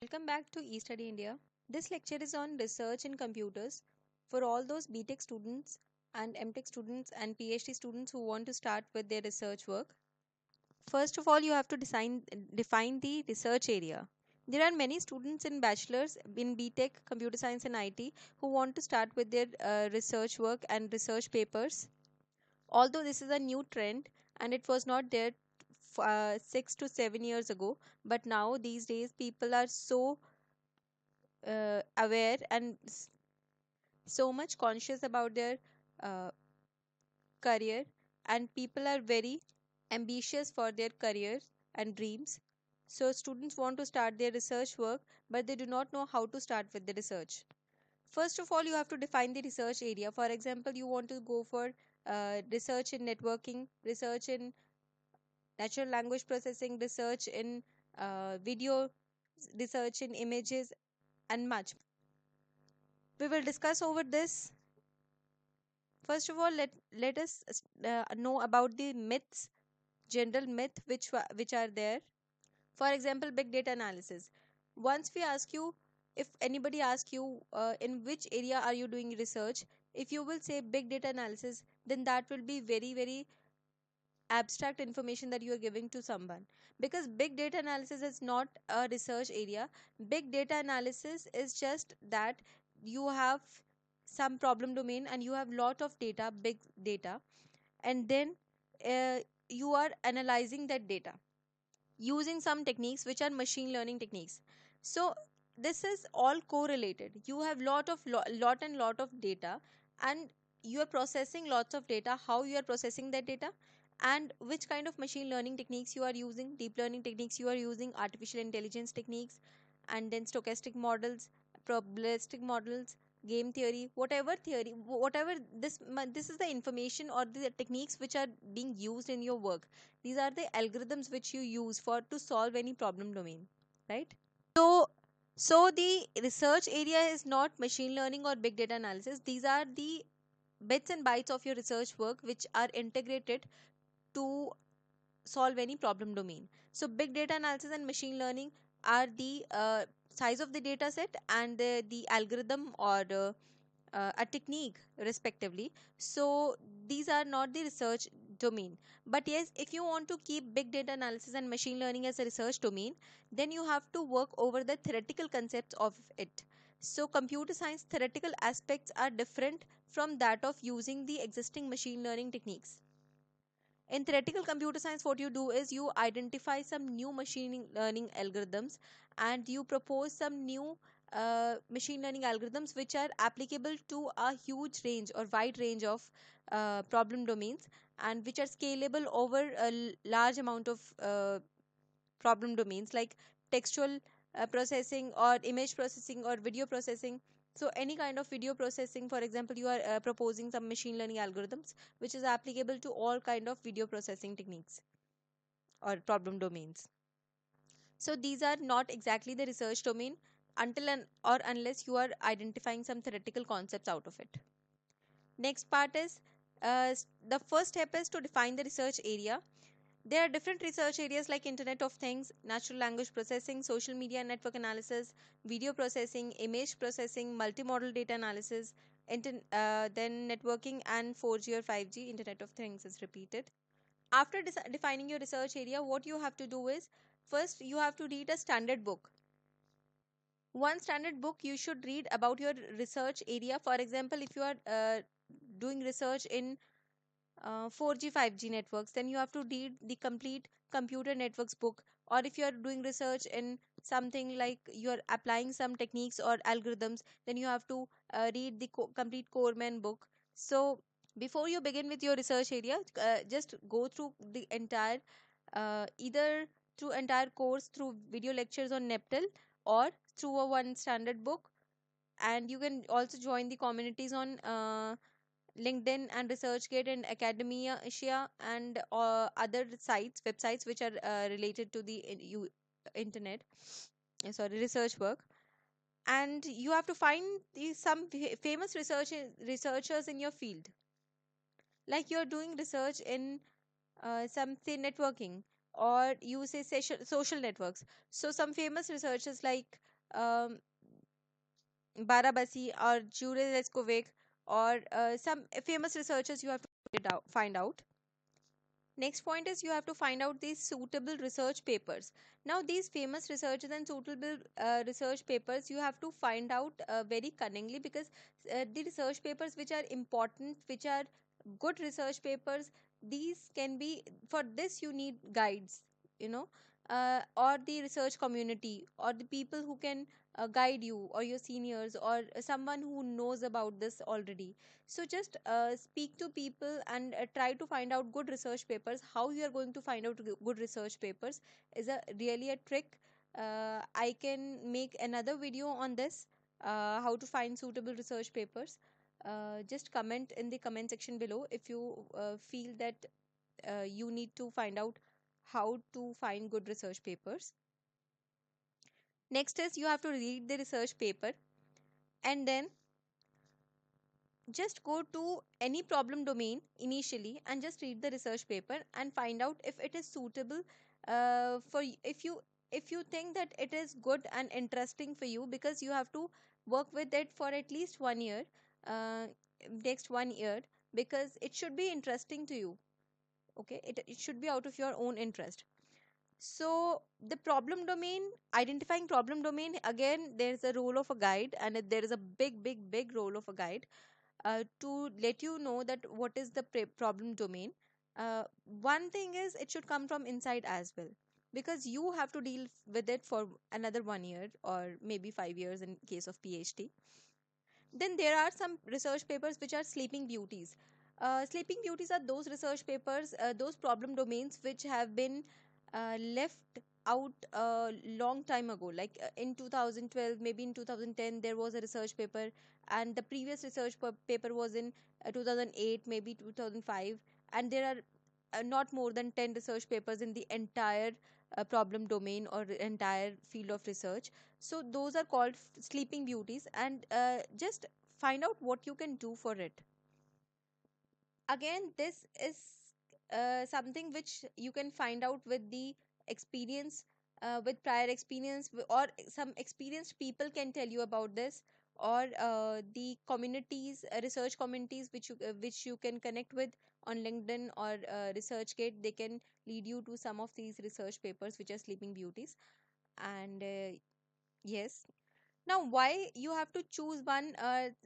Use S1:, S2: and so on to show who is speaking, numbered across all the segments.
S1: Welcome back to eStudy India. This lecture is on research in computers for all those BTech students and MTech students and PhD students who want to start with their research work. First of all, you have to define the research area. There are many students in bachelor's in BTech, computer science and IT who want to start with their research work and research papers. Although this is a new trend and it was not there 6 to 7 years ago, but now these days people are so aware and so much conscious about their uh, career, and people are very ambitious for their careers and dreams. So students want to start their research work, but they do not know how to start with the research. First of all, you have to define the research area. For example, you want to go for research in networking, research in natural language processing, research in video, research in images, and much. We will discuss over this. First of all, let us know about the myths, general myth which are there. For example, big data analysis. Once we ask you, if anybody asks you in which area are you doing research, if you will say big data analysis, then that will be very abstract information that you are giving to someone, because big data analysis is not a research area. Big data analysis is just that you have some problem domain and you have lot of data, big data, and then uh, you are analyzing that data using some techniques which are machine learning techniques. So this is all correlated. You have lot and lot of data, and you are processing lots of data. How you are processing that data, and which kind of machine learning techniques you are using, deep learning techniques you are using, artificial intelligence techniques, and then stochastic models, probabilistic models, game theory, whatever this is the information or the techniques which are being used in your work. These are the algorithms which you use for to solve any problem domain, right? So so the research area is not machine learning or big data analysis. These are the bits and bytes of your research work which are integrated to solve any problem domain. So big data analysis and machine learning are the size of the data set and the algorithm or a technique respectively. So these are not the research domain. But yes, if you want to keep big data analysis and machine learning as a research domain, then you have to work over the theoretical concepts of it. So computer science theoretical aspects are different from that of using the existing machine learning techniques. In theoretical computer science, what you do is you identify some new machine learning algorithms, and you propose some new machine learning algorithms which are applicable to a huge range or wide range of problem domains, and which are scalable over a large amount of problem domains like textual processing or image processing or video processing. So any kind of video processing, for example, you are proposing some machine learning algorithms which is applicable to all kind of video processing techniques or problem domains. So these are not exactly the research domain until and or unless you are identifying some theoretical concepts out of it. Next part is the first step is to define the research area. There are different research areas like Internet of Things, natural language processing, social media network analysis, video processing, image processing, multimodal data analysis, then networking and 4G or 5G, Internet of Things is repeated. After defining your research area, what you have to do is first you have to read a standard book. One standard book you should read about your research area. For example, if you are doing research in 4G 5G networks, then you have to read the complete computer networks book. Or if you are doing research in something like you are applying some techniques or algorithms, then you have to read the complete Coreman book. So before you begin with your research area, just go through the entire either through entire course through video lectures on Neptel, or through a one standard book. And you can also join the communities on LinkedIn and ResearchGate and Academia Asia and other websites which are related to the internet, sorry, research work. And you have to find some famous researchers in your field. Like you're doing research in some say networking, or you say social networks. So some famous researchers like um, Barabasi or Jure Leskovic, or some famous researchers you have to find out. Next point is you have to find out these suitable research papers. Now, these famous researchers and suitable research papers you have to find out very cunningly, because the research papers which are important, which are good research papers, these can be, for this you need guides, you know, or the research community, or the people who can guide you, or your seniors, or someone who knows about this already. So just speak to people and try to find out good research papers. How you are going to find out good research papers is a really a trick. I can make another video on this, how to find suitable research papers. Just comment in the comment section below if you feel that you need to find out how to find good research papers. Next is you have to read the research paper, and then just go to any problem domain initially and just read the research paper and find out if it is suitable if you think that it is good and interesting for you, because you have to work with it for at least 1 year, uh, next 1 year, because it should be interesting to you. Okay, it should be out of your own interest. So the problem domain, identifying problem domain, again there's a role of a guide, and there is a big role of a guide to let you know that what is the problem domain. One thing is it should come from inside as well, because you have to deal with it for another 1 year or maybe 5 years in case of PhD. Then there are some research papers which are sleeping beauties. Sleeping beauties are those research papers, those problem domains which have been left out a long time ago. Like in 2012, maybe in 2010, there was a research paper, and the previous research paper was in 2008, maybe 2005, and there are not more than 10 research papers in the entire problem domain or entire field of research. So those are called sleeping beauties, and just find out what you can do for it. Again, this is something which you can find out with the experience, with prior experience, or some experienced people can tell you about this, or the communities, research communities which you can connect with on LinkedIn or ResearchGate. They can lead you to some of these research papers which are sleeping beauties. And yes, now, why you have to choose one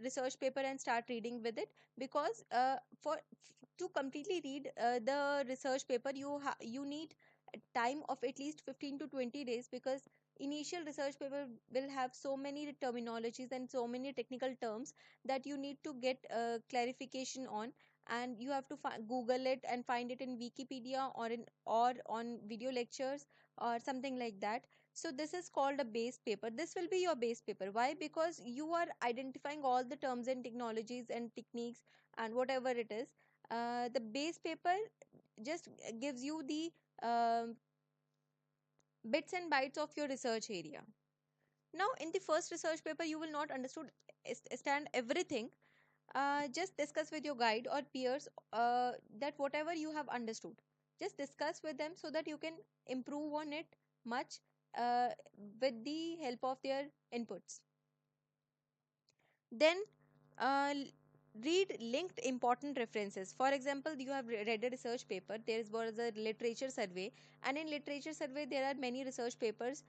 S1: research paper and start reading with it? Because to completely read the research paper, you need a time of at least 15 to 20 days, because initial research paper will have so many terminologies and so many technical terms that you need to get clarification on, and you have to Google it and find it in Wikipedia or on video lectures or something like that. So this is called a base paper. This will be your base paper. Why? Because you are identifying all the terms and technologies and techniques and whatever it is. The base paper just gives you the bits and bytes of your research area. Now, in the first research paper, you will not understand everything. Just discuss with your guide or peers that whatever you have understood, just discuss with them so that you can improve on it much uh, with the help of their inputs. Then read linked important references. For example, you have read a research paper, was a literature survey, and in literature survey there are many research papers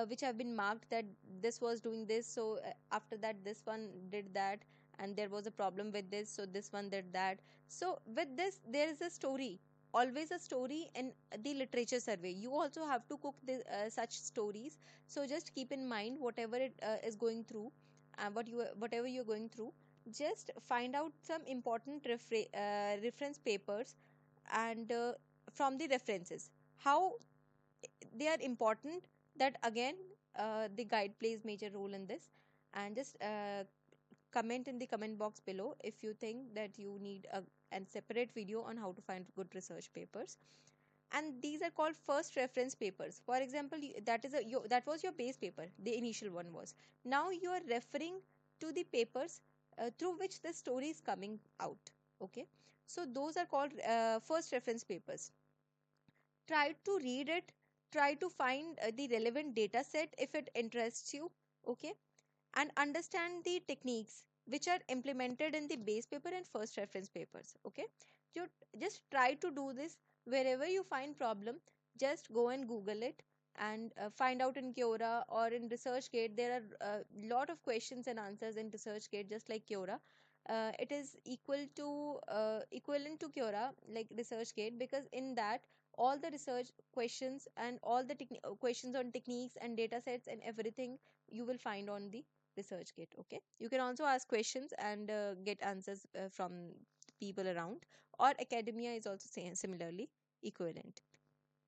S1: which have been marked that this was doing this, so after that this one did that, and there was a problem with this, so this one did that. So with this there is a story, always a story in the literature survey. You also have to cook such stories. So just keep in mind whatever it is going through, whatever you're going through, just find out some important reference papers, and from the references, how they are important. That again, the guide plays major role in this. And just comment in the comment box below if you think that you need a separate video on how to find good research papers. And these are called first reference papers. For example, that was your base paper, the initial one was. Now you are referring to the papers through which the story is coming out. Okay, so those are called first reference papers. try to read it, try to find the relevant data set if it interests you, okay, and understand the techniques which are implemented in the base paper and first reference papers, okay. You just try to do this. Wherever you find problem, just go and google it, and find out in Quora or in researchgate. There are a lot of questions and answers in researchgate, just like Quora. It is equivalent to Quora, like researchgate, because in that all the research questions and all the questions on techniques and data sets and everything you will find on the researchgate, okay. You can also ask questions and get answers from people around, or academia is also similarly equivalent.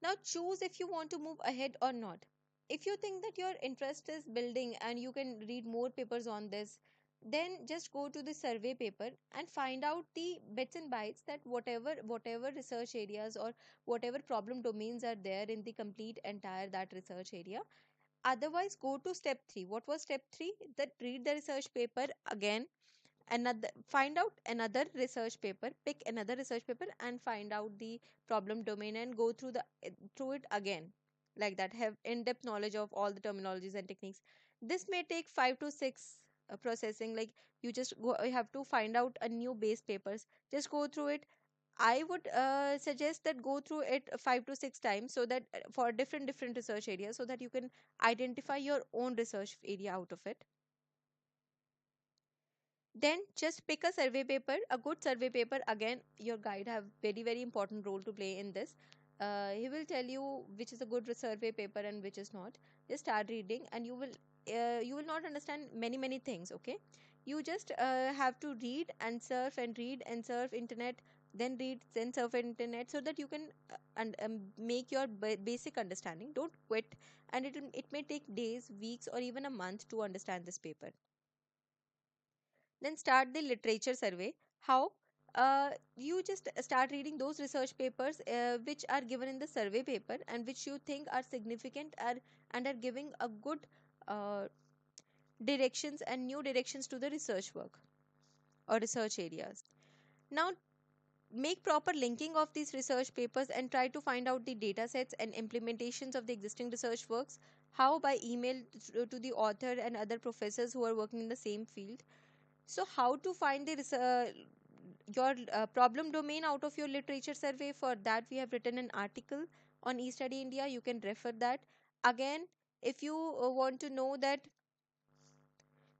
S1: Now choose if you want to move ahead or not. If you think that your interest is building and you can read more papers on this, then just go to the survey paper and find out the bits and bytes, that whatever research areas or whatever problem domains are there in the complete entire that research area. Otherwise, go to step 3. What was step 3? That read the research paper again, another, find out another research paper, pick another research paper and find out the problem domain and go through the through it again. Like that, have in-depth knowledge of all the terminologies and techniques. This may take 5 to 6 processing. Like, you have to find out a new base papers, just go through it. I would suggest that go through it 5 to 6 times, so that for different research areas, so that you can identify your own research area out of it. Then just pick a survey paper, a good survey paper. Again, your guide have very important role to play in this. He will tell you which is a good survey paper and which is not. Just start reading and you will not understand many things, okay. You just have to read and surf internet, then read, then surf internet, so that you can and make your basic understanding. Don't quit, and it may take days, weeks, or even a month to understand this paper. Then start the literature survey. How? You just start reading those research papers which are given in the survey paper and which you think are significant, and are giving a good uh, directions and new directions to the research work or research areas. Now, make proper linking of these research papers and try to find out the data sets and implementations of the existing research works. How? By email to the author and other professors who are working in the same field. So, how to find the your problem domain out of your literature survey? For that, we have written an article on eStudy India. You can refer that. Again, if you want to know that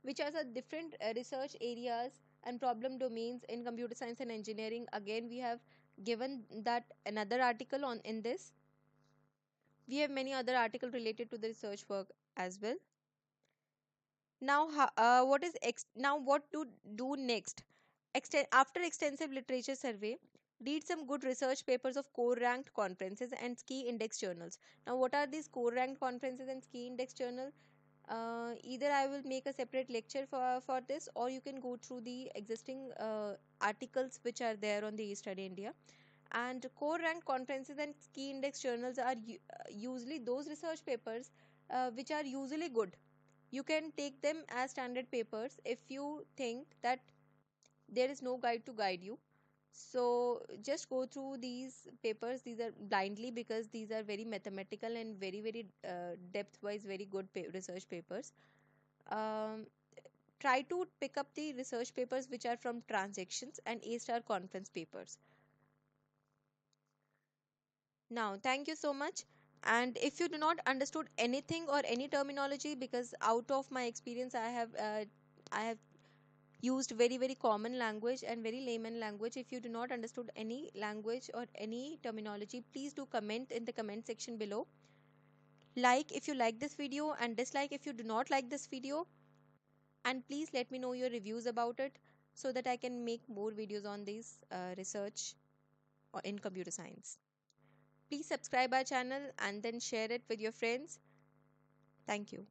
S1: which are the different research areas and problem domains in computer science and engineering, again we have given that another article on in this. We have many other articles related to the research work as well. Now, what to do next? After extensive literature survey, read some good research papers of core ranked conferences and ski index journals. Now, what are these core ranked conferences and ski index journals? Either I will make a separate lecture for this, or you can go through the existing articles which are there on the eStudy India. And core ranked conferences and key index journals are usually those research papers which are usually good. You can take them as standard papers if you think that there is no guide to guide you. So just go through these papers. These are blindly, because these are very mathematical and very depth wise very good research papers. um, Try to pick up the research papers which are from transactions and A star conference papers. Now, thank you so much. And if you do not understood anything or any terminology, because out of my experience I have used very common language and very layman language. If you do not understood any language or any terminology, please do comment in the comment section below. Like if you like this video, and dislike if you do not like this video. And please let me know your reviews about it, so that I can make more videos on this research or in computer science. Please subscribe our channel and then share it with your friends. Thank you.